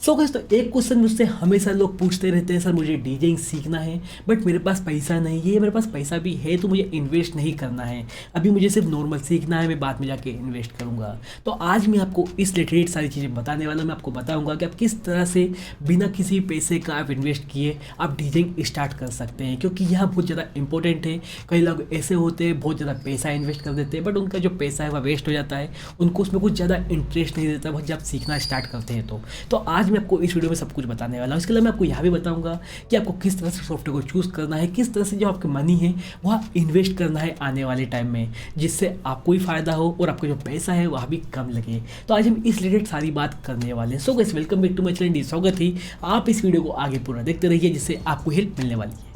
Guys, तो एक question मुझसे हमेशा लोग पूछते रहते हैं, सर मुझे डीजेइंग सीखना है बट मेरे पास पैसा नहीं है। मेरे पास पैसा भी है तो मुझे इन्वेस्ट नहीं करना है, अभी मुझे सिर्फ नॉर्मल सीखना है, मैं बाद में जाके इन्वेस्ट करूंगा। तो आज मैं आपको इस रिलेटेड सारी चीज़ें बताने वाला हूं। मैं आपको बताऊंगा कि आप किस तरह से बिना किसी पैसे का आप इन्वेस्ट किए आप डीजेइंग स्टार्ट कर सकते हैं, क्योंकि यह बहुत ज़्यादा इंपॉर्टेंट है। कई लोग ऐसे होते हैं बहुत ज़्यादा पैसा इन्वेस्ट कर देते हैं बट उनका जो पैसा है वह वेस्ट हो जाता है, उनको उसमें कुछ ज़्यादा इंटरेस्ट नहीं देता वह जब सीखना स्टार्ट करते हैं। तो आज मैं आपको इस वीडियो में सब कुछ बताने वाला हूँ। इसके अलावा मैं आपको यह भी बताऊंगा कि आपको किस तरह से सॉफ्टवेयर को चूज़ करना है, किस तरह से जो आपकी मनी है वह इन्वेस्ट करना है आने वाले टाइम में, जिससे आपको भी फायदा हो और आपका जो पैसा है वह भी कम लगे। तो आज हम इस रिलेटेड सारी बात करने वाले हैं। So guys, welcome back to my channel. स्वागत है, आप इस वीडियो को आगे पूरा देखते रहिए जिससे आपको हेल्प मिलने वाली है।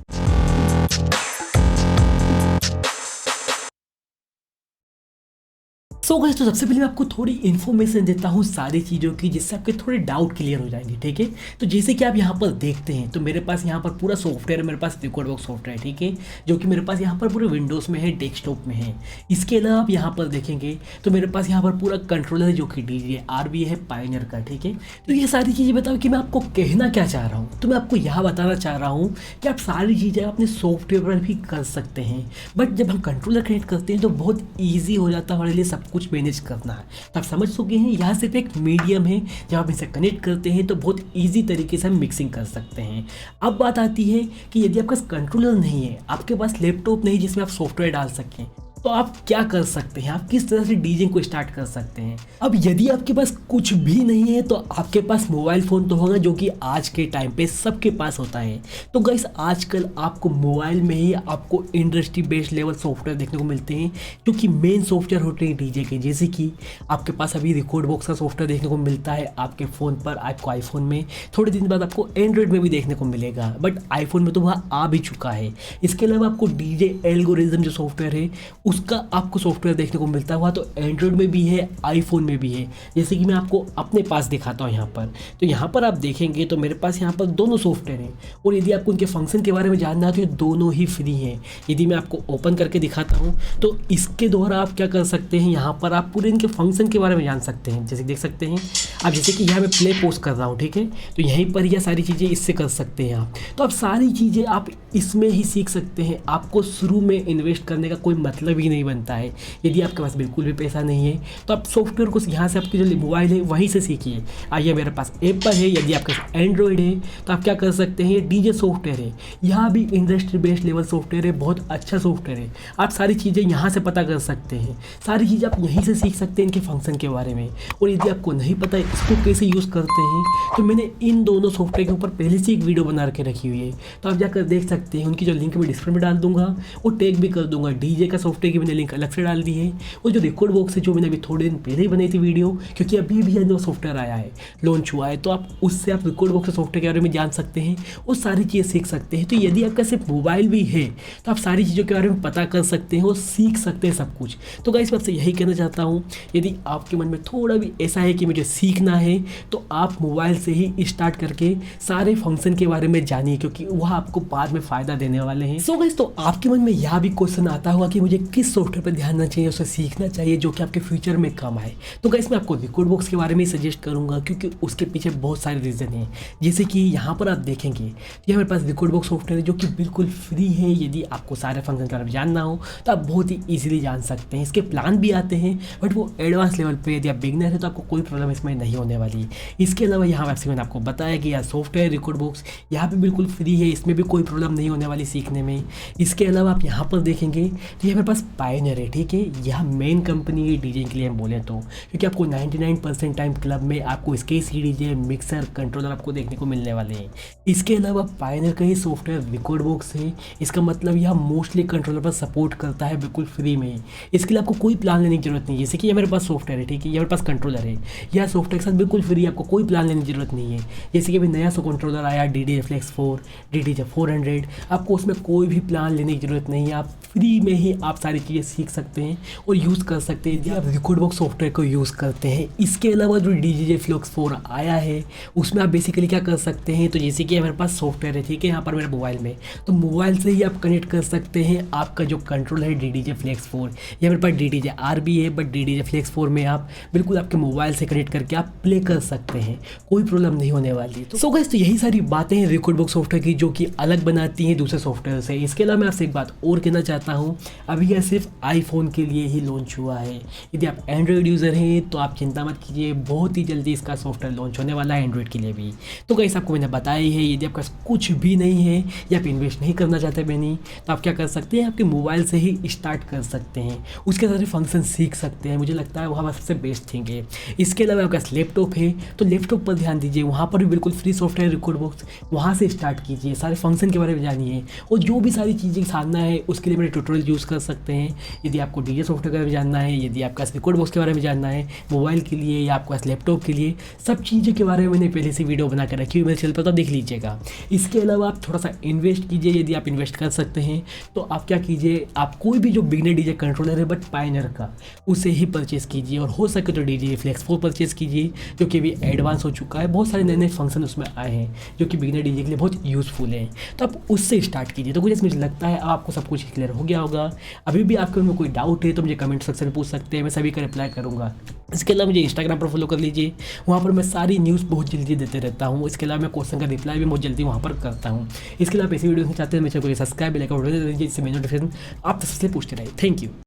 गाइस, तो सबसे पहले मैं आपको थोड़ी इन्फॉर्मेशन देता हूँ सारी चीज़ों की, जिससे आपके थोड़े डाउट क्लियर हो जाएंगे। ठीक है, तो जैसे कि आप यहाँ पर देखते हैं तो मेरे पास यहाँ पर पूरा सॉफ्टवेयर है, मेरे पास रिकॉर्डबॉक्स सॉफ्टवेयर है। ठीक है, जो कि मेरे पास यहाँ पर पूरे विंडोज़ में है, डेस्कटॉप में है। इसके अलावा आप यहाँ पर देखेंगे तो मेरे पास यहाँ पर पूरा कंट्रोलर है जो कि DJI है पायनियर का। ठीक है, तो ये सारी चीज़ें बताओ कि मैं आपको कहना क्या चाह रहा हूँ। तो मैं आपको यह बताना चाह रहा हूँ कि आप सारी चीज़ें अपने सॉफ्टवेयर पर भी कर सकते हैं, बट जब हम कंट्रोलर कनेक्ट करते हैं तो बहुत ईजी हो जाता है हमारे लिए सब कुछ मैनेज करना है। तो आप समझ चुके हैं यह सिर्फ एक मीडियम है, जब आप इसे कनेक्ट करते हैं तो बहुत इजी तरीके से हम मिक्सिंग कर सकते हैं। अब बात आती है कि यदि आपके पास कंट्रोलर नहीं है, आपके पास लैपटॉप नहीं जिसमें आप सॉफ्टवेयर डाल सकें, तो आप क्या कर सकते हैं, आप किस तरह से डीजेइंग को स्टार्ट कर सकते हैं। अब यदि आपके पास कुछ भी नहीं है तो आपके पास मोबाइल फ़ोन तो होगा, जो कि आज के टाइम पे सबके पास होता है। तो गाइस, आजकल आपको मोबाइल में ही आपको इंडस्ट्री बेस्ड लेवल सॉफ्टवेयर देखने को मिलते हैं, क्योंकि मेन सॉफ्टवेयर होते हैं डीजे के। जैसे कि आपके पास अभी रिकॉर्डबॉक्स का सॉफ्टवेयर देखने को मिलता है आपके फ़ोन पर, आपको आईफोन में, थोड़े दिन बाद आपको एंड्रॉयड में भी देखने को मिलेगा, बट आईफोन में तो वह आ भी चुका है। इसके अलावा आपको डीजे एल्गोरिज्म जो सॉफ्टवेयर है उसका आपको सॉफ्टवेयर देखने को मिलता हुआ, तो एंड्रॉयड में भी है, आईफोन में भी है। जैसे कि मैं आपको अपने पास दिखाता हूँ यहाँ पर, तो यहाँ पर आप देखेंगे तो मेरे पास यहाँ पर दोनों सॉफ्टवेयर हैं, और यदि आपको उनके फंक्शन के बारे में जानना है तो ये दोनों ही फ्री हैं। यदि मैं आपको ओपन करके दिखाता हूँ तो इसके द्वारा आप क्या कर सकते हैं, यहाँ पर आप पूरे इनके फंक्शन के बारे में जान सकते हैं। जैसे देख सकते हैं आप, जैसे कि यहाँ मैं प्ले पोस्ट कर रहा हूँ, ठीक है, तो यहीं पर यह सारी चीज़ें इससे कर सकते हैं आप। तो आप सारी चीज़ें आप इसमें ही सीख सकते हैं। आपको शुरू में इन्वेस्ट करने का कोई मतलब ही नहीं बनता है। यदि आपके पास बिल्कुल भी पैसा नहीं है तो आप सॉफ्टवेयर को यहाँ से, आपकी जो मोबाइल है वहीं से सीखिए। आइए, मेरे पास एप्पल है, यदि आपके पास एंड्रॉयड है तो आप क्या कर सकते हैं, ये डीजे सॉफ्टवेयर है, यहाँ भी इंडस्ट्री बेस्ड लेवल सॉफ्टवेयर है, बहुत अच्छा सॉफ्टवेयर है। आप सारी चीज़ें यहाँ से पता कर सकते हैं, सारी चीज़ें आप यहीं से सीख सकते हैं इनके फंक्शन के बारे में। और यदि आपको नहीं पता है इसको कैसे यूज़ करते हैं, तो मैंने इन दोनों सॉफ्टवेयर के ऊपर पहले से एक वीडियो बना के रखी हुई है, तो आप जाकर देख सकते हैं। उनकी जो लिंक मैं डिस्क्रिप्शन में डाल दूंगा और टैग भी कर दूंगा। डीजे का सॉफ्टवेयर की मैंने लिंक अलग से डाल दी है, और जो रिकॉर्डबॉक्स है जो मैंने अभी थोड़े दिन पहले ही बनाई थी वीडियो, क्योंकि अभी भी नया सॉफ्टवेयर आया है, लॉन्च हुआ है, तो आप उससे आप रिकॉर्डबॉक्स सॉफ्टवेयर के बारे में जान सकते हैं और सारी चीज़ें सीख सकते हैं। तो यदि आपका सिर्फ मोबाइल भी है तो आप सारी चीज़ों के बारे में पता कर सकते हैं और सीख सकते हैं सब कुछ। तो गाइस, मैं आपसे यही कहना चाहता हूँ, यदि आपके मन में थोड़ा भी ऐसा है कि मुझे सीखना है तो आप मोबाइल से ही स्टार्ट करके सारे फंक्शन के बारे में जानिए, क्योंकि वह आपको बाद में फ़ायदा देने वाले हैं। सो गाइस, तो आपके मन में यह भी क्वेश्चन आता होगा कि मुझे किस सॉफ्टवेयर पर ध्यान देना चाहिए, उसे सीखना चाहिए जो कि आपके फ्यूचर में काम आए। तो गाइस, मैं आपको रिकॉर्डबॉक्स के बारे में सजेस्ट करूंगा, क्योंकि उसके पीछे बहुत सारे रीज़न हैं। जैसे कि यहाँ पर आप देखेंगे तो हमारे पास रिकॉर्डबॉक्स सॉफ्टवेयर है जो कि बिल्कुल फ्री है। यदि आपको सारे फंक्शन के बारे में जानना हो तो आप बहुत ही ईजिली जान सकते हैं। इसके प्लान भी आते हैं बट वो एडवांस लेवल पर, यदि आप बिगनर है तो आपको कोई प्रॉब्लम इसमें नहीं होने वाली। इसके अलावा यहाँ वैसे मैंने आपको बताया कि यह सॉफ्टवेयर रिकॉर्डबॉक्स यहाँ पर बिल्कुल फ्री है, इसमें भी कोई प्रॉब्लम नहीं होने वाली सीखने में। इसके अलावा आप यहाँ पर देखेंगे तो ये मेरे पास पायनियर है, ठीक है, यह मेन कंपनी है डीजे के लिए हम बोले तो, क्योंकि आपको 99% टाइम क्लब में आपको इसके डीजे मिक्सर कंट्रोलर आपको देखने को मिलने वाले हैं। इसके अलावा पायनियर का ही सॉफ्टवेयर रिकॉर्डबॉक्स है, इसका मतलब यह मोस्टली कंट्रोलर पर सपोर्ट करता है बिल्कुल फ्री में ही। इसके लिए आपको कोई प्लान लेने की जरूरत नहीं है। जैसे कि ये मेरे पास सॉफ्टवेयर है, ठीक है, ये मेरे पास कंट्रोलर है, यह सॉफ्टवेयर के साथ बिल्कुल फ्री है, आपको कोई प्लान लेने की जरूरत नहीं है। जैसे कि अभी नया कंट्रोलर आया DD Reflex 4, DD 400, अनलिमिटेड, आपको उसमें कोई भी प्लान लेने की ज़रूरत नहीं है, आप फ्री में ही आप सारी चीज़ें सीख सकते हैं और यूज़ कर सकते हैं यदि आप रिकॉर्डबॉक्स सॉफ्टवेयर को यूज़ करते हैं। इसके अलावा जो DJI Flux 4 आया है उसमें आप बेसिकली क्या कर सकते हैं, तो जैसे कि हमारे पास सॉफ्टवेयर है, ठीक है, यहाँ पर मेरे मोबाइल में, तो मोबाइल से ही आप कनेक्ट कर सकते हैं आपका जो कंट्रोल है DJI Flex 4। या मेरे पास DJI-R भी है, बट DJI Flex 4 में आप बिल्कुल आपके मोबाइल से कनेक्ट करके आप प्ले कर सकते हैं, कोई प्रॉब्लम नहीं होने वाली है। तो सो गाइस, तो यही सारी बातें हैं रिकॉर्डबॉक्स सॉफ्टवेयर की जो कि अलग बनाती हैं दूसरे सॉफ्टवेयर से। इसके अलावा मैं आपसे एक बात और कहना चाहता हूँ, अभी यह सिर्फ आईफोन के लिए ही लॉन्च हुआ है। यदि आप एंड्रॉयड यूज़र हैं तो आप चिंता मत कीजिए, बहुत ही जल्दी इसका सॉफ्टवेयर लॉन्च होने वाला है एंड्रॉयड के लिए भी। तो गाइस, आपको मैंने बताया ही है, यदि आपके पास कुछ भी नहीं है या आप इन्वेस्ट नहीं करना चाहते बनी, तो आप क्या कर सकते हैं, आपके मोबाइल से ही स्टार्ट कर सकते हैं, उसके सारे फंक्शन सीख सकते हैं। मुझे लगता है वहाँ सबसे बेस्ट थिंग है। इसके अलावा आपके पास लैपटॉप है तो लैपटॉप पर ध्यान दीजिए, वहाँ पर भी बिल्कुल फ्री सॉफ्टवेयर रिकॉर्डबॉक्स, वहाँ से स्टार्ट कीजिए, सारे फंक्शन के बारे में जानिए और जो भी सारी चीज़ें जानना है उसके लिए मेरे ट्यूटोरियल यूज़ कर सकते हैं। यदि आपको DJ सॉफ्टवेयर के बारे में जानना है, यदि आपके पास रिकॉर्डबॉक्स के बारे में जानना है मोबाइल के लिए या आपके पास लैपटॉप के लिए, सब चीज़ों के बारे में मैंने पहले से वीडियो बना कर रखी हुई मेरे चैनल पर, तो देख लीजिएगा। इसके अलावा आप थोड़ा सा इन्वेस्ट कीजिए, यदि आप इन्वेस्ट कर सकते हैं तो आप क्या कीजिए, आप कोई भी जो बिगनर DJ कंट्रोलर है बट पायनियर का, उसे ही परचेज़ कीजिए और हो सके तो DJI Flex 4 परचेज़ कीजिए जो कि अभी एडवांस हो चुका है, बहुत सारे नए नए फंक्शन उसमें आए हैं जो कि बिगनर DJ के लिए बहुत यूज़फुल हैं। तो आप उससे स्टार्ट कीजिए। तो कुछ मुझे लगता है आपको सब कुछ क्लियर हो गया होगा। अभी भी आपके में कोई डाउट है तो मुझे कमेंट सेक्शन में पूछ सकते हैं, मैं सभी का रिप्लाई करूँगा। इसके अलावा मुझे इंस्टाग्राम पर फॉलो कर लीजिए, वहाँ पर मैं सारी न्यूज़ बहुत जल्दी देते रहता हूँ। इसके अलावा मैं क्वेश्चन का रिप्लाई भी बहुत जल्दी वहाँ पर करता हूँ। इसके अलावा आप ऐसी वीडियो चाहते हैं मेरे चैनल को सब्सक्राइब लाइक और दे दीजिए, जिससे मेरी नोटिफिकेशन आप सबसे पूछते रहे। Thank you.